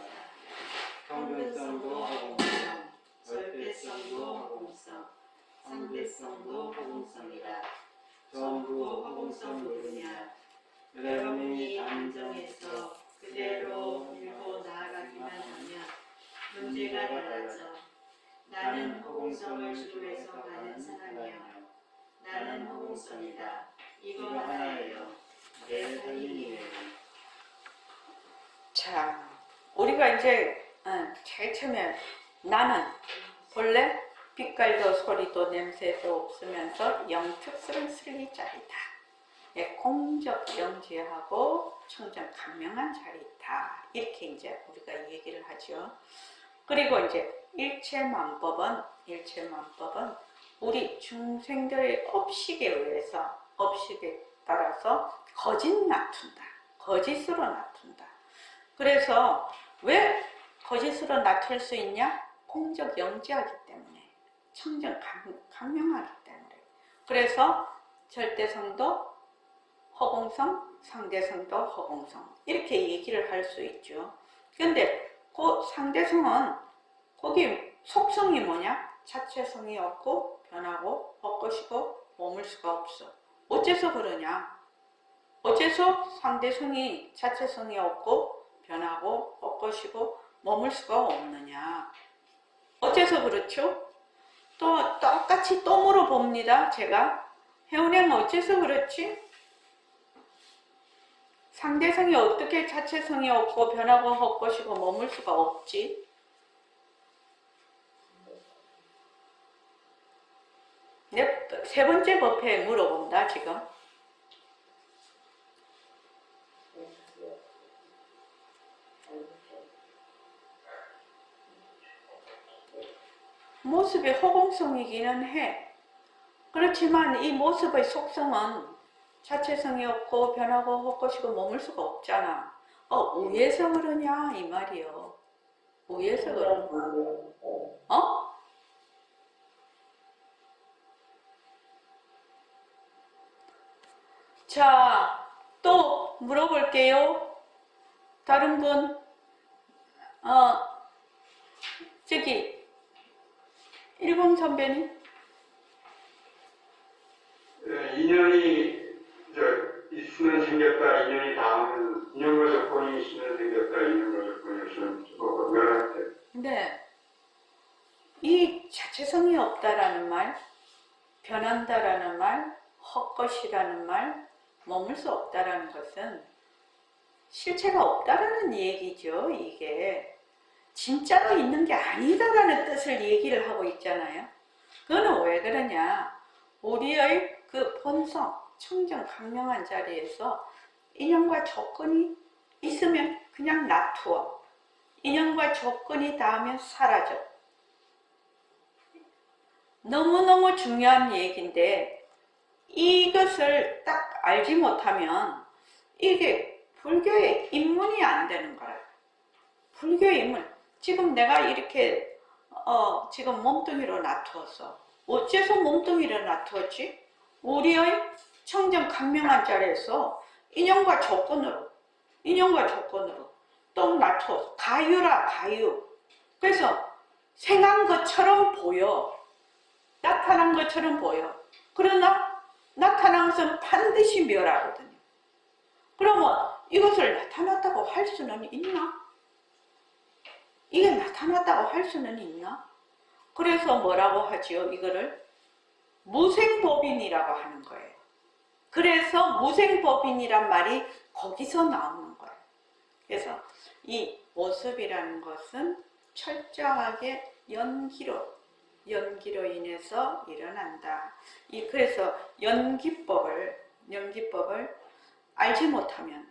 평등성도 허공성, 절대성도 허공성, 상대성도 허공성이다. 전부 허공성 모르냐 여러분이 안정해서 그대로 밀고 나아가기만 하면 문제가 달라져 나는 허공성을 주로해서 가는 사람이여 나는 허공성이다. 이거 하나예요. 내 살림이에요. 자, 우리가 이제 제일 처음에 나는 본래 빛깔도 소리도 냄새도 없으면서 영특스러운 슬리자리다. 공적 영지하고 청정 강명한 자리다. 이렇게 이제 우리가 얘기를 하죠. 그리고 이제 일체만법은 우리 중생들의 업식에 의해서 업식에 따라서 거짓 낮춘다. 거짓으로 낮춘다. 그래서 왜 거짓으로 낮출 수 있냐? 공적 영지하기 때문에 청정 강명하기 때문에 그래서 절대성도 허공성, 상대성도 허공성 이렇게 얘기를 할 수 있죠. 근데 그 상대성은 거기 속성이 뭐냐? 자체성이 없고 변하고 헛것이고 머물 수가 없어. 어째서 그러냐? 어째서 상대성이 자체성이 없고 변하고 헛것이고 머물 수가 없느냐? 어째서 그렇죠? 또 똑같이 또 물어봅니다. 제가 혜원이는 어째서 그렇지? 상대성이 어떻게 자체성이 없고 변하고 헛것이고 머물 수가 없지? 세 번째 법에 물어본다 지금. 모습이 허공성이기는 해. 그렇지만 이 모습의 속성은 자체성이 없고 변하고 헛것이고 머물 수가 없잖아. 위에서 그러냐 이 말이요. 위에서 그러냐. 자, 또 물어볼게요. 다른 분, 저기, 일본 선배님? 인연이 있으면 생겼다, 인연이 닿으면, 인연과 조건이 있으면 생겼다, 인연과 조건이 없으면 멸한테. 네. 이 자체성이 없다라는 말, 변한다라는 말, 헛것이라는 말, 머물 수 없다라는 것은 실체가 없다라는 얘기죠. 이게 진짜로 있는 게 아니다라는 뜻을 얘기를 하고 있잖아요. 그거는 왜 그러냐? 우리의 그 본성, 청정 강명한 자리에서 인연과 조건이 있으면 그냥 놔두어. 인연과 조건이 닿으면 사라져. 너무너무 중요한 얘기인데 이것을 딱 알지 못하면 이게 불교의 입문이 안 되는 거예요. 불교의 입문. 지금 내가 이렇게 지금 몸뚱이로 놔두었어. 어째서 몸뚱이를 놔두었지? 우리의 청정 강명한 자리에서 인연과 조건으로 또 놔두었어. 가유라 가유. 그래서 생한 것처럼 보여. 나타난 것처럼 보여. 그러나 나타난 것은 반드시 멸하거든요. 그러면 이것을 나타났다고 할 수는 있나? 이게 나타났다고 할 수는 있나? 그래서 뭐라고 하지요? 이거를 무생법인이라고 하는 거예요. 그래서 무생법인이란 말이 거기서 나오는 거예요. 그래서 이 모습이라는 것은 철저하게 연기로 인해서 일어난다. 그래서 연기법을 알지 못하면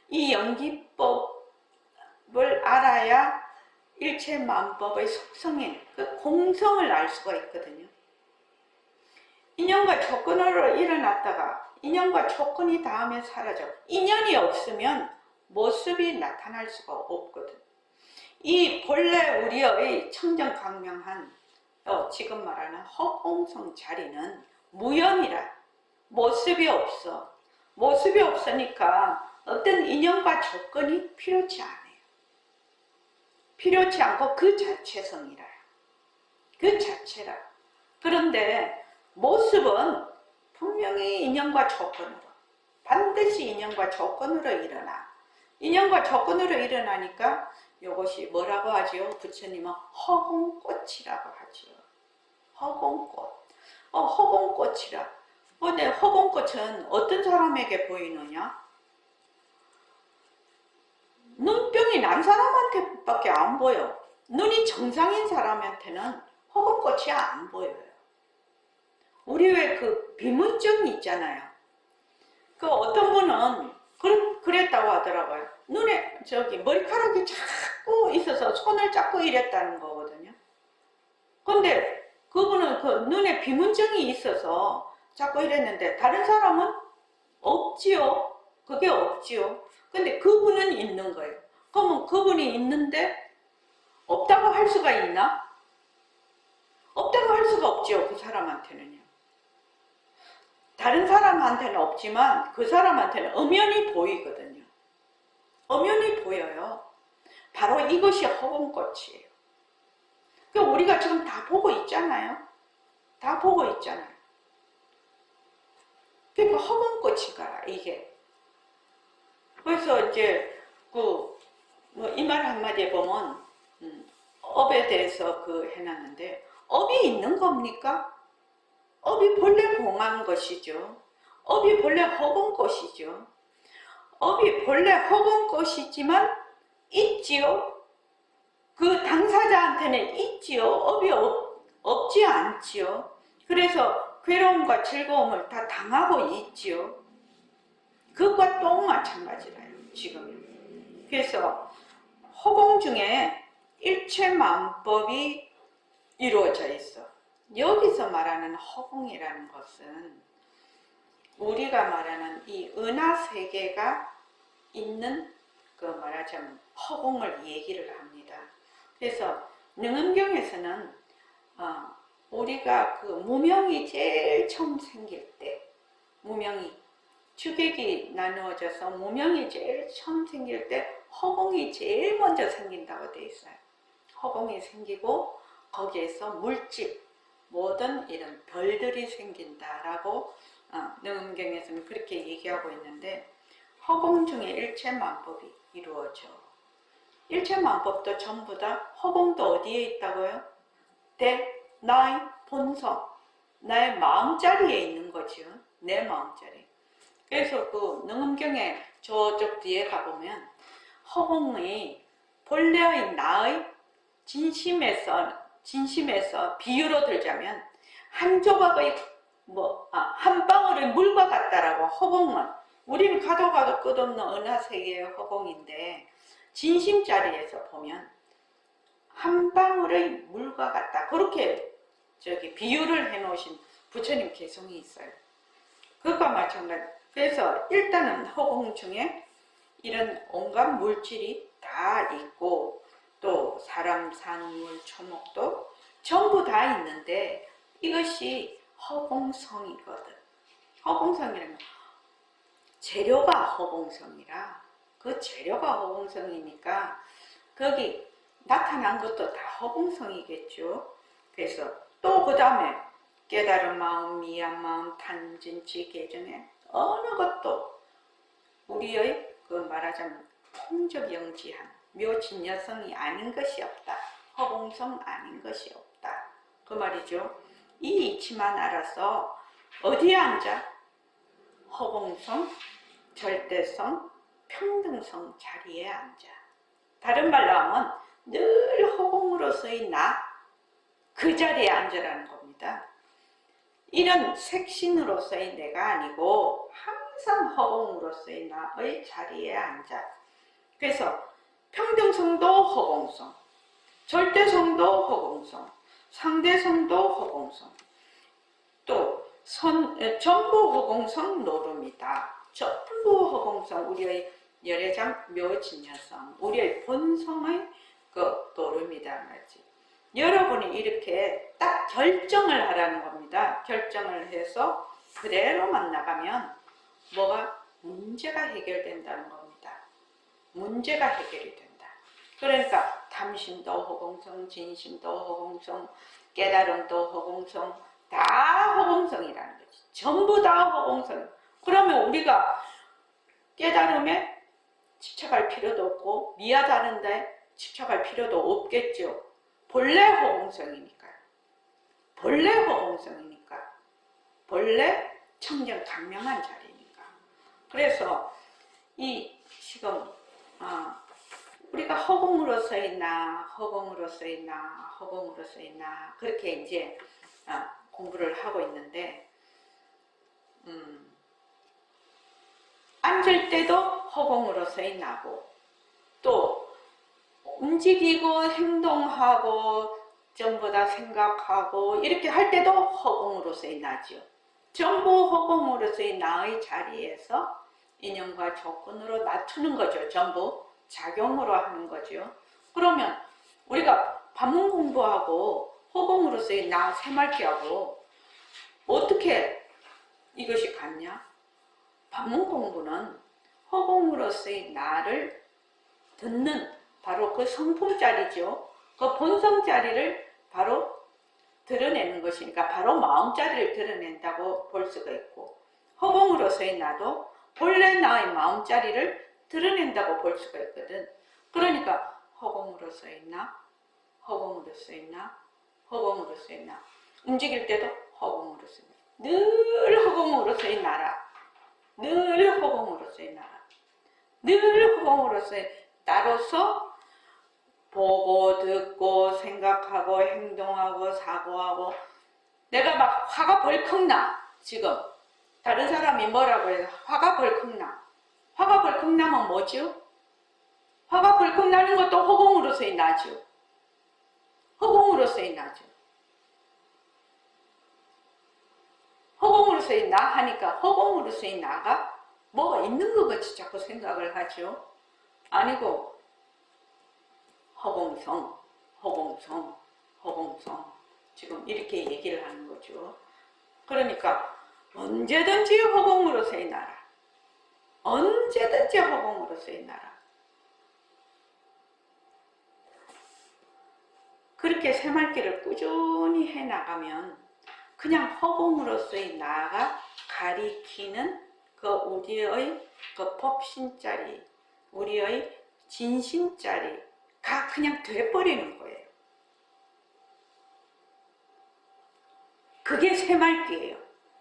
이 연기법을 알아야 일체만법의 속성인 그 공성을 알 수가 있거든요. 인연과 조건으로 일어났다가 인연과 조건이 다음에 사라져. 인연이 없으면 모습이 나타날 수가 없거든. 이 본래 우리의 청정강명한 지금 말하는 허공성 자리는 무연이라. 모습이 없어. 모습이 없으니까 어떤 인연과 조건이 필요치 않아요. 필요치 않고 그 자체성이라요. 그 자체라. 그런데 모습은 분명히 인연과 조건으로, 반드시 인연과 조건으로 일어나. 인연과 조건으로 일어나니까 이것이 뭐라고 하지요? 부처님은 허공꽃이라고 하죠. 허공꽃. 허공꽃이라. 근데 허공꽃은 어떤 사람에게 보이느냐? 눈병이 난 사람한테밖에 안 보여. 눈이 정상인 사람한테는 허공꽃이 안 보여요. 우리 왜 그 비문증이 있잖아요. 그 어떤 분은 그랬다고 하더라고요. 눈에 머리카락이 자꾸 있어서 손을 잡고 이랬다는 거거든요. 근데 그분은 그 눈에 비문증이 있어서 자꾸 이랬는데 다른 사람은 없지요. 그게 없지요. 근데 그분은 있는 거예요. 그러면 그분이 있는데 없다고 할 수가 있나? 없다고 할 수가 없지요. 그 사람한테는요. 다른 사람한테는 없지만 그 사람한테는 엄연히 보이거든요. 엄연히 보여요. 바로 이것이 허공꽃이에요. 그러니까 우리가 지금 다 보고 있잖아요. 다 보고 있잖아요. 그러니까 허공꽃이가 이게. 그래서 이제 이 말 한마디에 보면 업에 대해서 해놨는데 업이 있는 겁니까? 업이 본래 공한 것이죠. 업이 본래 허공꽃이죠. 업이 본래 허공꽃이지만 있지요. 그 당사자한테는 있지요. 업이 없지 않지요. 그래서 괴로움과 즐거움을 다 당하고 있지요. 그것과 또 마찬가지라요. 지금. 그래서 허공 중에 일체만법이 이루어져 있어. 여기서 말하는 허공이라는 것은 우리가 말하는 이 은하세계가 있는 말하자면 허공을 얘기를 합니다. 그래서 능엄경에서는 우리가 무명이 제일 처음 생길 때, 무명이 주객이 나누어져서 무명이 제일 처음 생길 때 허공이 제일 먼저 생긴다고 되어 있어요. 허공이 생기고 거기에서 물질, 모든 이런 별들이 생긴다라고 능엄경에서는 그렇게 얘기하고 있는데 허공 중에 일체만법이 이루어져. 일체만법도 전부 다 허공도 어디에 있다고요? 나의 본성, 나의 마음자리에 있는 거죠. 내 마음자리. 그래서 능엄경에 저쪽 뒤에 가보면 허공이 본래의 나의 진심에서 비유로 들자면 한 조각의 한 방울의 물과 같다라고. 허공은 우리는 가도 끝없는 은하세계의 허공인데 진심 자리에서 보면 한 방울의 물과 같다. 그렇게 비유를 해놓으신 부처님 개성이 있어요. 그것과 마찬가지. 그래서 일단은 허공 중에 이런 온갖 물질이 다 있고 또 사람, 산물, 초목도 전부 다 있는데 이것이 허공성이거든. 허공성이라는 재료가 허공성이라 그 재료가 허공성이니까 거기 나타난 것도 다 허공성이겠죠. 그래서 또 그 다음에 깨달은 마음, 미한 마음, 탄진치, 개정에 어느 것도 우리의 말하자면 통적영지한 묘진여성이 아닌 것이 없다. 허공성 아닌 것이 없다. 그 말이죠. 이 이치만 알아서 어디에 앉아? 허공성, 절대성, 평등성 자리에 앉아. 다른 말로 하면 늘 허공으로서의 나, 그 자리에 앉으라는 겁니다. 이런 색신으로서의 내가 아니고 항상 허공으로서의 나의 자리에 앉아. 그래서 평등성도 허공성, 절대성도 허공성, 상대성도 허공성, 또 전부 허공성 노름이다. 전부 허공성, 우리의 열애장 묘진여성, 우리의 본성의 그 노름이다 말이지. 여러분이 이렇게 딱 결정을 하라는 겁니다. 결정을 해서 그대로만 나가면 뭐가 문제가 해결된다는 겁니다. 문제가 해결이 된다. 그러니까 탐심도 허공성, 진심도 허공성, 깨달음도 허공성, 다 허공성이라는 거지. 전부 다 허공성. 그러면 우리가 깨달음에 집착할 필요도 없고 미하다는데 집착할 필요도 없겠죠. 본래 허공성이니까요. 본래 허공성이니까. 본래 청정 강명한 자리니까. 그래서 이 지금 우리가 허공으로서의 나, 허공으로서의 나, 허공으로서의 나 그렇게 이제 공부를 하고 있는데 앉을 때도 허공으로서의 나고 또 움직이고 행동하고 전부 다 생각하고 이렇게 할 때도 허공으로서의 나지요. 전부 허공으로서의 나의 자리에서 인연과 조건으로 낮추는 거죠. 전부 작용으로 하는 거죠. 그러면 우리가 반문 공부하고 허공으로서의 나 새말기하고 어떻게 이것이 같냐? 반문 공부는 허공으로서의 나를 듣는 바로 그 성품자리죠. 그 본성자리를 바로 드러내는 것이니까 바로 마음자리를 드러낸다고 볼 수가 있고 허공으로서의 나도 본래 나의 마음자리를 드러낸다고 볼 수가 있거든. 그러니까 허공으로서의 나, 허공으로서의 나, 허공으로서의 나 움직일 때도 허공으로서의 나. 늘 허공으로서의 나라. 늘 허공으로서의 나라. 늘 허공으로서의 나로서 보고 듣고 생각하고 행동하고 사고하고 내가 막 화가 벌컥 나. 지금 다른 사람이 뭐라고 해서 화가 벌컥 나. 화가 벌컥 나면 뭐죠? 화가 벌컥 나는 것도 허공으로서의 나죠. 허공으로서의 나죠. 허공으로서의 나 하니까 허공으로서의 나가 뭐가 있는 것 같이 자꾸 생각을 하죠. 아니고 허공성, 허공성, 허공성 지금 이렇게 얘기를 하는 거죠. 그러니까 언제든지 허공으로서의 나라. 언제든지 허공으로서의 나라. 그렇게 새말기를 꾸준히 해나가면 그냥 허공으로서의 나가 가리키는 그 우리의 그 법신자리, 우리의 진심자리가 그냥 돼버리는 거예요. 그게 새말기예요.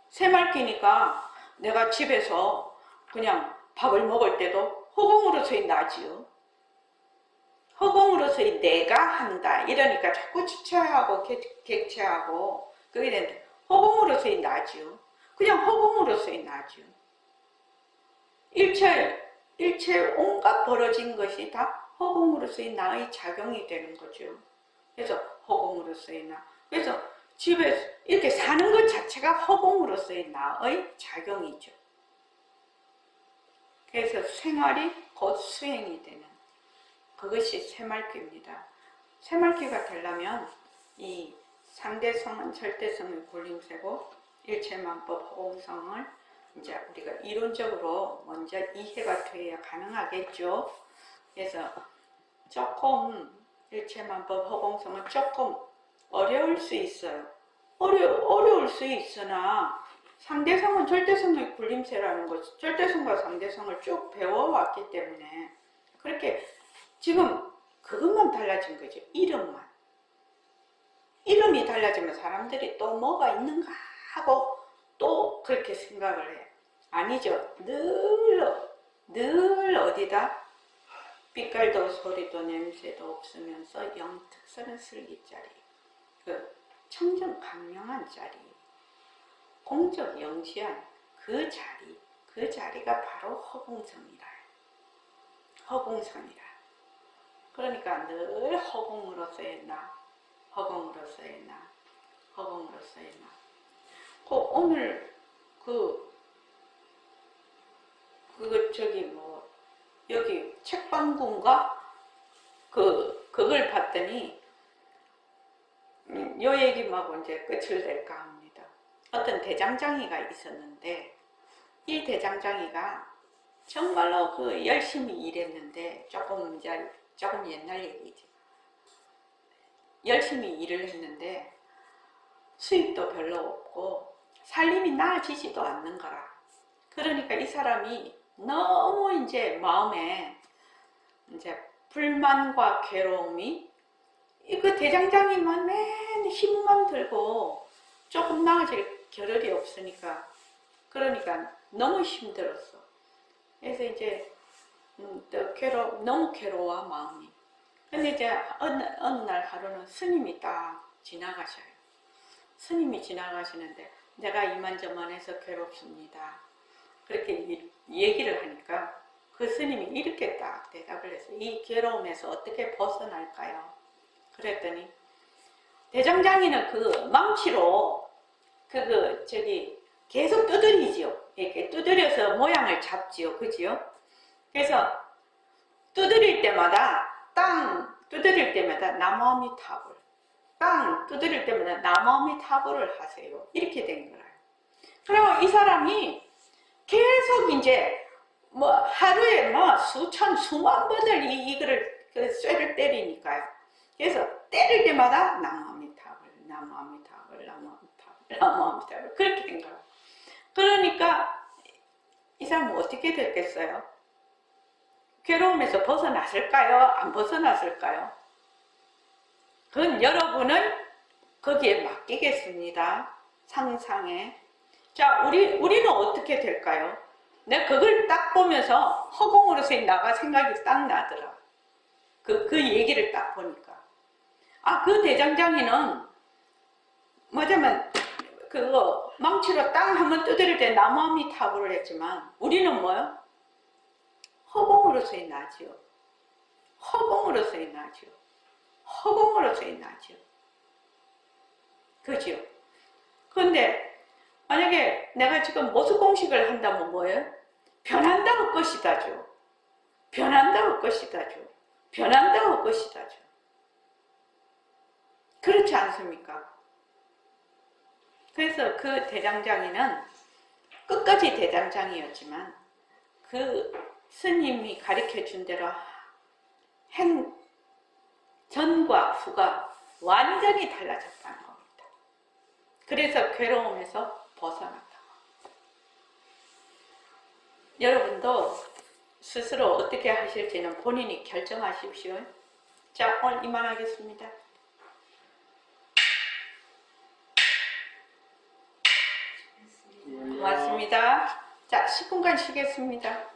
새말기니까 내가 집에서 그냥 밥을 먹을 때도 허공으로서의 나지요. 허공으로서의 내가 한다. 이러니까 자꾸 주체하고 객체하고 그게 되는데 허공으로서의 나지요. 그냥 허공으로서의 나지요. 일체 온갖 벌어진 것이 다 허공으로서의 나의 작용이 되는 거죠. 그래서 허공으로서의 나. 그래서 집에서 이렇게 사는 것 자체가 허공으로서의 나의 작용이죠. 그래서 생활이 곧 수행이 되는 그것이 새말기입니다. 새말기가 되려면 이 상대성은 절대성의 굴림새고 일체만법 허공성을 이제 우리가 이론적으로 먼저 이해가 돼야 가능하겠죠. 그래서 조금 일체만법 허공성은 조금 어려울 수 있어요. 어려울 수 있으나 상대성은 절대성의 굴림새라는 것, 절대성과 상대성을 쭉 배워왔기 때문에 그렇게 지금 그것만 달라진 거죠. 이름만. 이름이 달라지면 사람들이 또 뭐가 있는가 하고 또 그렇게 생각을 해. 아니죠. 늘 어디다? 빛깔도 소리도 냄새도 없으면서 영특스러운 슬기자리, 그 청정 강명한 자리, 공적 영지한 그 자리가 바로 허공성이라. 허공성이라. 그러니까 늘 허공으로서의 나, 허공으로서의 나, 허공으로서의 나. 오늘 여기 책방군가 그걸 봤더니 요 얘기하고 이제 끝을 낼까 합니다. 어떤 대장장이가 있었는데 이 대장장이가 정말로 열심히 일했는데 조금 옛날 얘기지. 열심히 일을 했는데 수입도 별로 없고 살림이 나아지지도 않는 거라. 그러니까 이 사람이 너무 이제 마음에 이제 불만과 괴로움이 그 대장장이만 맨 힘만 들고 조금 나아질 겨를이 없으니까 그러니까 너무 힘들었어. 그래서 이제 너무 괴로워 마음이. 근데 이제 어느 날 하루는 스님이 딱 지나가셔요. 스님이 지나가시는데 내가 이만저만해서 괴롭습니다. 그렇게 얘기를 하니까 그 스님이 이렇게 딱 대답을 했어요. 이 괴로움에서 어떻게 벗어날까요? 그랬더니 대장장이는 그 망치로 계속 두드리지요. 이렇게 두드려서 모양을 잡지요. 그지요? 그래서 두드릴 때마다 나무아미타불, 땅 두드릴 때마다 나무아미타불을 하세요. 이렇게 된 거예요. 그리고 이 사람이 계속 이제 하루에 수만 번을 이거를 쇠를 때리니까요. 그래서 때릴 때마다 나무아미타불 그렇게 된 거예요. 그러니까 이 사람은 어떻게 됐겠어요? 괴로움에서 벗어났을까요? 안 벗어났을까요? 그건 여러분은 거기에 맡기겠습니다. 상상에. 자, 우리는 어떻게 될까요? 내가 그걸 딱 보면서 허공으로서의 나가 생각이 딱 나더라. 그 얘기를 딱 보니까. 그 대장장이는 뭐냐면 그거 망치로 땅 한번 두드릴 때 나무아미타불을 했지만 우리는 뭐요? 허공으로서의 나지요. 허공으로서의 나지요. 허공으로서의 나지요. 그죠? 그런데 만약에 내가 지금 모습공식을 한다면 뭐예요? 변한다고 것이다죠. 변한다고 것이다죠. 변한다고 것이다죠. 그렇지 않습니까? 그래서 그 대장장이는 끝까지 대장장이였지만 그 스님이 가르쳐 준 대로 전과 후가 완전히 달라졌다는 겁니다. 그래서 괴로움에서 벗어났다. 여러분도 스스로 어떻게 하실지는 본인이 결정하십시오. 자, 오늘 이만하겠습니다. 고맙습니다. 자, 10분간 쉬겠습니다.